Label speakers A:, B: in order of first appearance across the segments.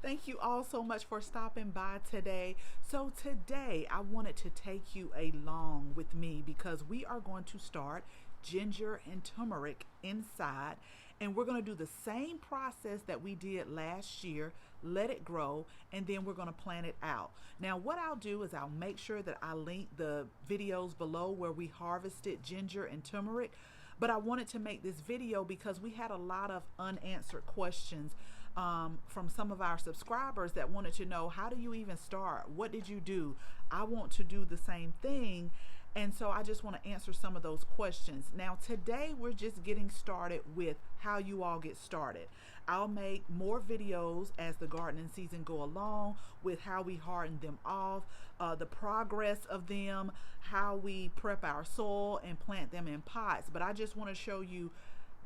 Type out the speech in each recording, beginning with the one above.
A: Thank you all so much for stopping by today. So, today I wanted to take you along with me because we are going to start ginger and turmeric inside, and we're going to do the same process that we did last year. Let it grow, and then we're going to plant it out. Now, what I'll do is I'll make sure that I link the videos below where we harvested ginger and turmeric. But I wanted to make this video because we had a lot of unanswered questions from some of our subscribers that wanted to know, how do you even start? What did you do? I want to do the same thing. And so I just want to answer some of those questions. Now, today we're just getting started with how you all get started. I'll make more videos as the gardening season go along with how we harden them off, the progress of them, how we prep our soil and plant them in pots. But I just want to show you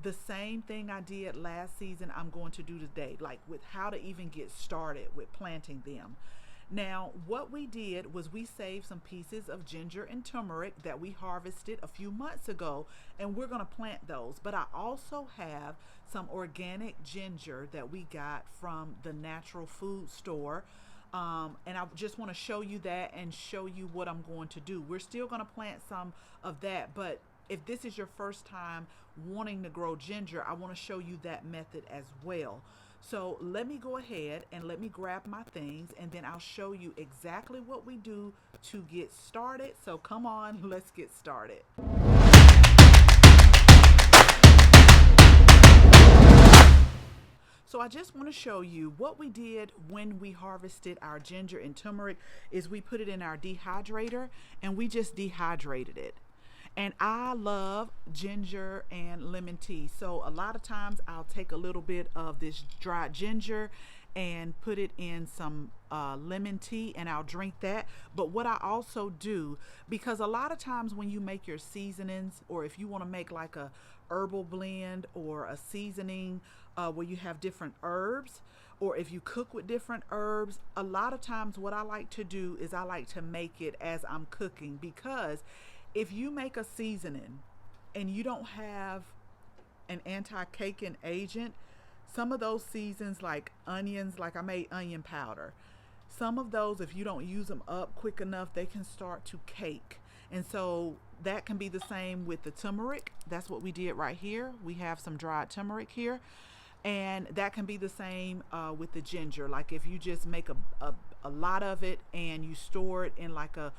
A: the same thing I did last season I'm going to do today, like with how to even get started with planting them. Now, what we did was we saved some pieces of ginger and turmeric that we harvested a few months ago, and we're going to plant those. But I also have some organic ginger that we got from the natural food store. And I just want to show you that and show you what I'm going to do. We're still going to plant some of that, but if this is your first time wanting to grow ginger, I want to show you that method as well. So let me go ahead and let me grab my things, and then I'll show you exactly what we do to get started. So come on, let's get started. So I just want to show you what we did when we harvested our ginger and turmeric is we put it in our dehydrator and we just dehydrated it. And I love ginger and lemon tea. So a lot of times I'll take a little bit of this dried ginger and put it in some lemon tea, and I'll drink that. But what I also do, because a lot of times when you make your seasonings, or if you want to make like a herbal blend or a seasoning where you have different herbs, or if you cook with different herbs, a lot of times what I like to do is I like to make it as I'm cooking, because if you make a seasoning and you don't have an anti-caking agent, some of those seasons, like onions, like I made onion powder, some of those, if you don't use them up quick enough, they can start to cake. And so that can be the same with the turmeric. That's what we did right here. We have some dried turmeric here. And that can be the same with the ginger. Like if you just make a lot of it and you store it in like a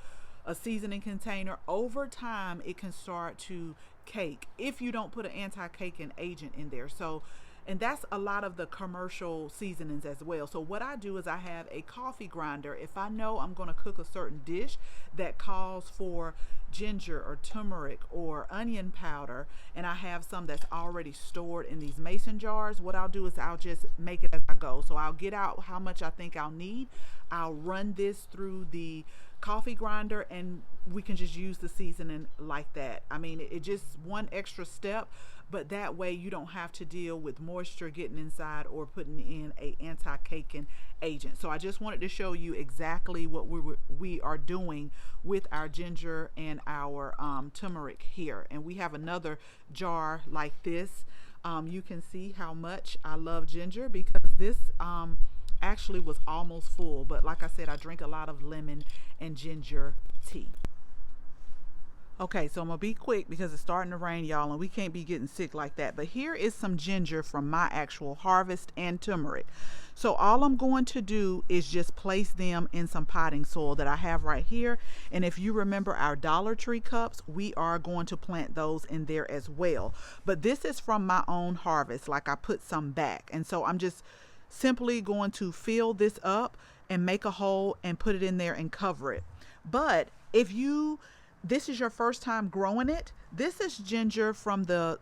A: seasoning container, over time it can start to cake if you don't put an anti-caking agent in there. So, and that's a lot of the commercial seasonings as well. So what I do is I have a coffee grinder. If I know I'm going to cook a certain dish that calls for ginger or turmeric or onion powder, and I have some that's already stored in these mason jars, what I'll do is I'll just make it as I go. So I'll get out how much I think I'll need. I'll run this through the coffee grinder, and we can just use the seasoning like that. I mean, it just one extra step, but that way you don't have to deal with moisture getting inside or putting in a anti-caking agent. So I just wanted to show you exactly what we are doing with our ginger and our turmeric here. And we have another jar like this. You can see how much I love ginger, because this actually was almost full, but like I said, I drink a lot of lemon and ginger tea. Okay, so I'm gonna be quick because it's starting to rain, y'all, and we can't be getting sick like that. But here is some ginger from my actual harvest and turmeric. So all I'm going to do is just place them in some potting soil that I have right here. And if you remember our Dollar Tree cups, we are going to plant those in there as well. But this is from my own harvest, like I put some back. And so I'm just simply going to fill this up and make a hole and put it in there and cover it. But if this is your first time growing it, this is ginger from the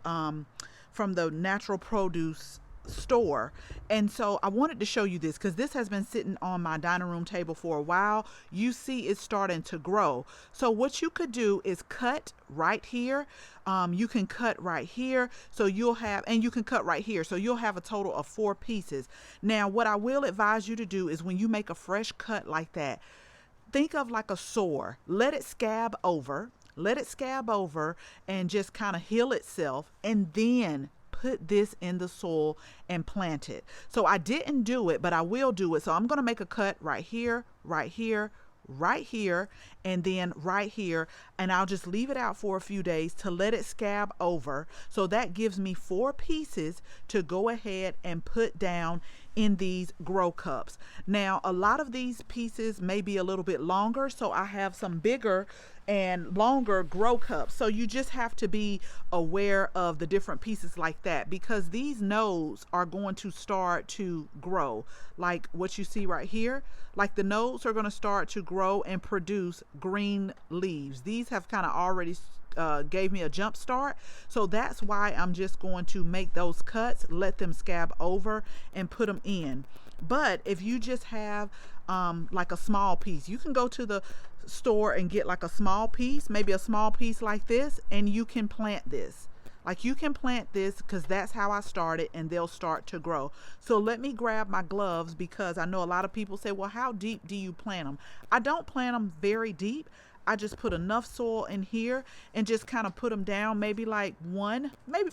A: natural produce store. And so I wanted to show you this because this has been sitting on my dining room table for a while. You see it's starting to grow. So what you could do is cut right here. You can cut right here. So you'll have, and you can cut right here. So you'll have a total of 4 pieces. Now, what I will advise you to do is when you make a fresh cut like that, think of like a sore. Let it scab over and just kind of heal itself, and then put this in the soil and plant it. So I didn't do it, but I will do it. So I'm going to make a cut right here, right here, right here, and then right here, and I'll just leave it out for a few days to let it scab over. So that gives me 4 pieces to go ahead and put down in these grow cups. Now a lot of these pieces may be a little bit longer, so I have some bigger and longer grow cups. So you just have to be aware of the different pieces like that, because these nodes are going to start to grow like what you see right here. Like the nodes are going to start to grow and produce green leaves. These have kind of already gave me a jump start. So that's why I'm just going to make those cuts, let them scab over, and put them in. But if you just have like a small piece, you can go to the store and get like a small piece, maybe a small piece like this, and you can plant this. Like you can plant this, because that's how I started, and they'll start to grow. So let me grab my gloves, because I know a lot of people say, well, how deep do you plant them? I don't plant them very deep. I just put enough soil in here and just kind of put them down, maybe like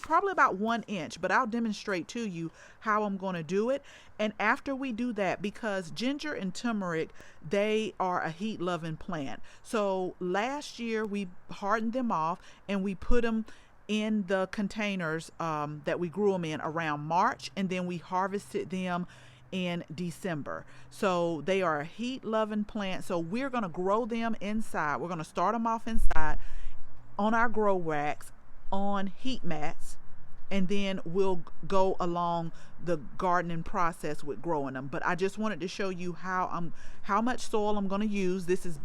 A: probably about 1 inch, but I'll demonstrate to you how I'm going to do it. And after we do that, because ginger and turmeric, they are a heat loving plant. So last year we hardened them off and we put them in the containers that we grew them in around March, and then we harvested them in December. So they are a heat loving plant. So we're going to grow them inside. We're going to start them off inside on our grow racks on heat mats, and then we'll go along the gardening process with growing them. But I just wanted to show you how much soil I'm going to use. This is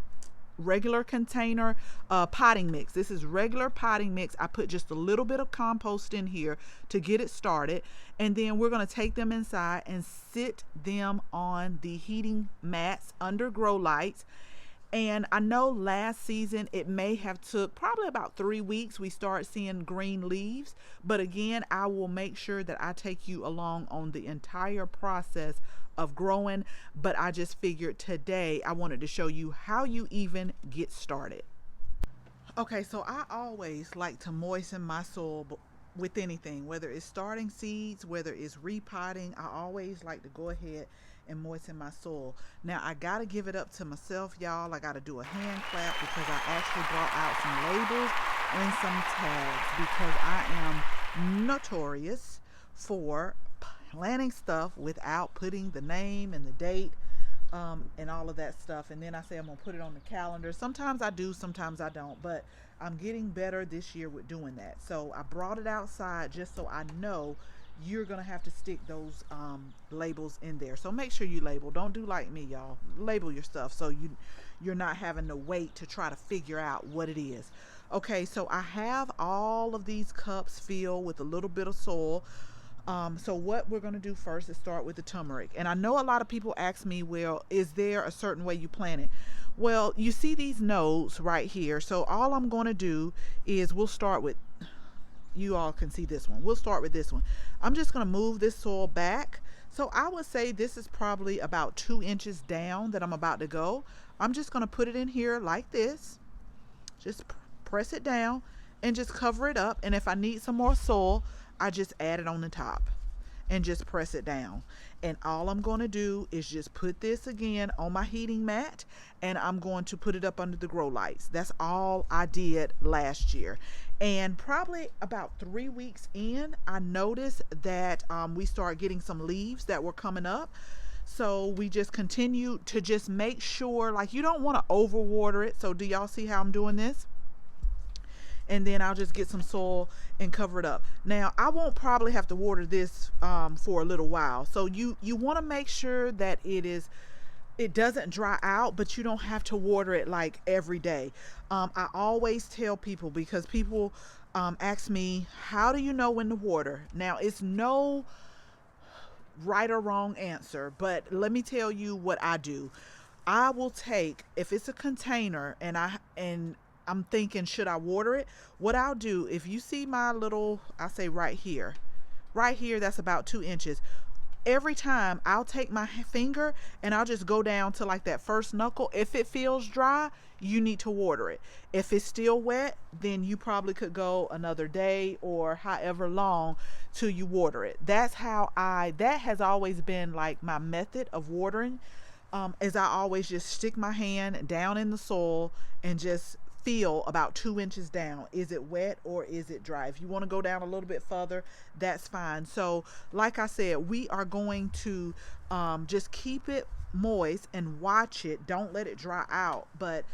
A: regular container potting mix. This is regular potting mix. I put just a little bit of compost in here to get it started, and then we're going to take them inside and sit them on the heating mats under grow lights. And I know last season it may have took probably about 3 weeks we start seeing green leaves, but again, I will make sure that I take you along on the entire process of growing. But I just figured today I wanted to show you how you even get started. Okay, so I always like to moisten my soil with anything, whether it's starting seeds, whether it's repotting. I always like to go ahead and moisten my soil. Now I gotta give it up to myself, y'all. I gotta do a hand clap, because I actually brought out some labels and some tags, because I am notorious for planning stuff without putting the name and the date and all of that stuff. And then I say I'm gonna put it on the calendar. Sometimes I do, sometimes I don't, but I'm getting better this year with doing that. So I brought it outside just so I know you're gonna have to stick those labels in there. So make sure you label. Don't do like me, y'all. Label your stuff so you're not having to wait to try to figure out what it is. Okay, so I have all of these cups filled with a little bit of soil. So what we're going to do first is start with the turmeric. And I know a lot of people ask me, well, is there a certain way you plant it? Well, you see these nodes right here. So all I'm going to do is we'll start with, you all can see this one. We'll start with this one. I'm just going to move this soil back. So I would say this is probably about 2 inches down that I'm about to go. I'm just going to put it in here like this. Just press it down and just cover it up. And if I need some more soil, I just add it on the top and just press it down. And all I'm going to do is just put this again on my heating mat, and I'm going to put it up under the grow lights. That's all I did last year. And probably about 3 weeks in, I noticed that we started getting some leaves that were coming up. So we just continue to just make sure, like, you don't want to overwater it. So do y'all see how I'm doing this? And then I'll just get some soil and cover it up. Now I won't probably have to water this for a little while. So you want to make sure that it doesn't dry out, but you don't have to water it like every day. I always tell people, because people ask me, how do you know when to water? Now it's no right or wrong answer, but let me tell you what I do. I will take, if it's a container and I'm thinking, should I water it? What I'll do, if you see my little, I say right here, that's about 2 inches. every time I'll take my finger and I'll just go down to like that first knuckle. If it feels dry, you need to water it. If it's still wet, then you probably could go another day or however long till you water it. That has always been like my method of watering. Is I always just stick my hand down in the soil and just feel about 2 inches down. Is it wet or is it dry? If you want to go down a little bit further, that's fine. So like I said, we are going to just keep it moist and watch it. Don't let it dry out. But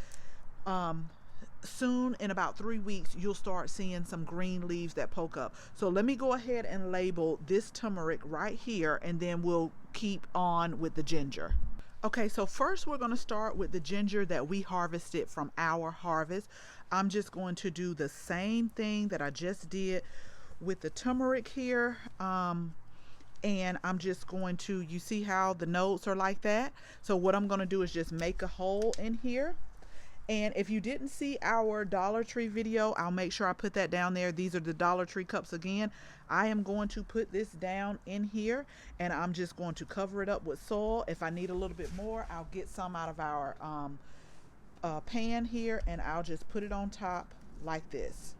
A: soon, in about 3 weeks, you'll start seeing some green leaves that poke up. So let me go ahead and label this turmeric right here, and then we'll keep on with the ginger. Okay, so first we're going to start with the ginger that we harvested from our harvest. I'm just going to do the same thing that I just did with the turmeric here. And I'm just going to, you see how the notes are like that? So what I'm going to do is just make a hole in here. And if you didn't see our Dollar Tree video, I'll make sure I put that down there. These are the Dollar Tree cups again. I am going to put this down in here, and I'm just going to cover it up with soil. If I need a little bit more, I'll get some out of our pan here, and I'll just put it on top like this.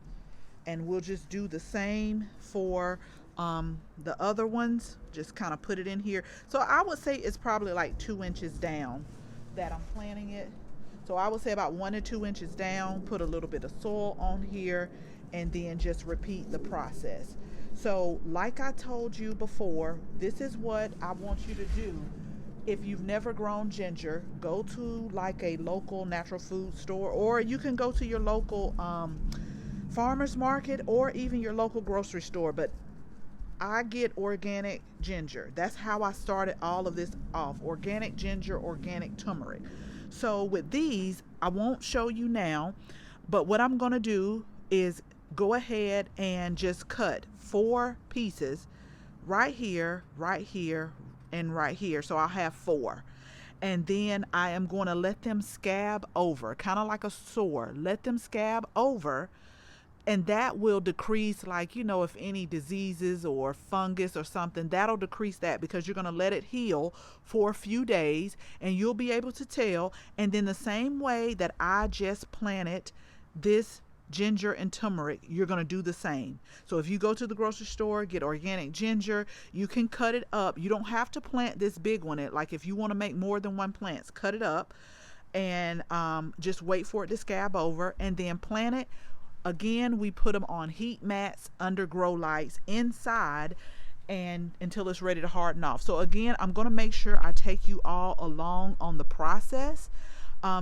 A: And we'll just do the same for the other ones. Just kind of put it in here. So I would say it's probably like 2 inches down that I'm planting it. So I would say about 1 to 2 inches down, put a little bit of soil on here, and then just repeat the process. So like I told you before, this is what I want you to do. If you've never grown ginger, go to like a local natural food store, or you can go to your local farmer's market, or even your local grocery store. But I get organic ginger. That's how I started all of this off. Organic ginger, organic turmeric. So with these, I won't show you now, but what I'm going to do is go ahead and just cut 4 pieces right here, and right here. So I'll have 4. And then I am going to let them scab over, kind of like a sore. Let them scab over. And that will decrease, like, you know, if any diseases or fungus or something, that'll decrease that, because you're going to let it heal for a few days and you'll be able to tell. And then the same way that I just planted this ginger and turmeric, you're going to do the same. So if you go to the grocery store, get organic ginger, you can cut it up. You don't have to plant this big one. Like if you want to make more than one plant, cut it up and just wait for it to scab over, and then plant it. Again, we put them on heat mats under grow lights inside, and until it's ready to harden off. So again, I'm going to make sure I take you all along on the process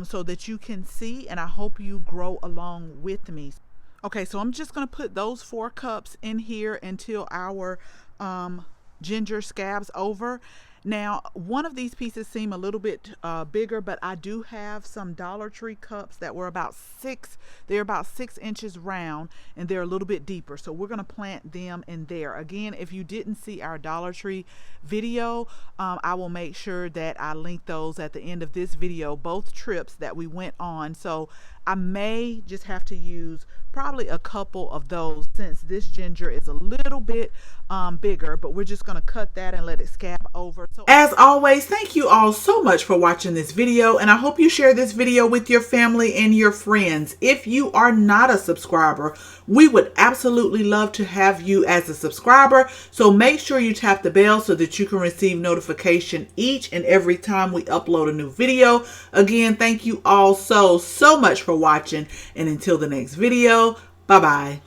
A: so that you can see, and I hope you grow along with me. Okay, so I'm just going to put those 4 cups in here until our ginger scabs over. Now, one of these pieces seem a little bit bigger, but I do have some Dollar Tree cups that were about 6. They're about 6 inches round, and they're a little bit deeper. So we're going to plant them in there. Again, if you didn't see our Dollar Tree video, I will make sure that I link those at the end of this video, both trips that we went on. So I may just have to use probably a couple of those, since this ginger is a little bit bigger, but we're just going to cut that and let it scab over. So as always, thank you all so much for watching this video, and I hope you share this video with your family and your friends. If you are not a subscriber, we would absolutely love to have you as a subscriber, so make sure you tap the bell so that you can receive notification each and every time we upload a new video. Again, thank you all so much for watching, and until the next video, bye bye.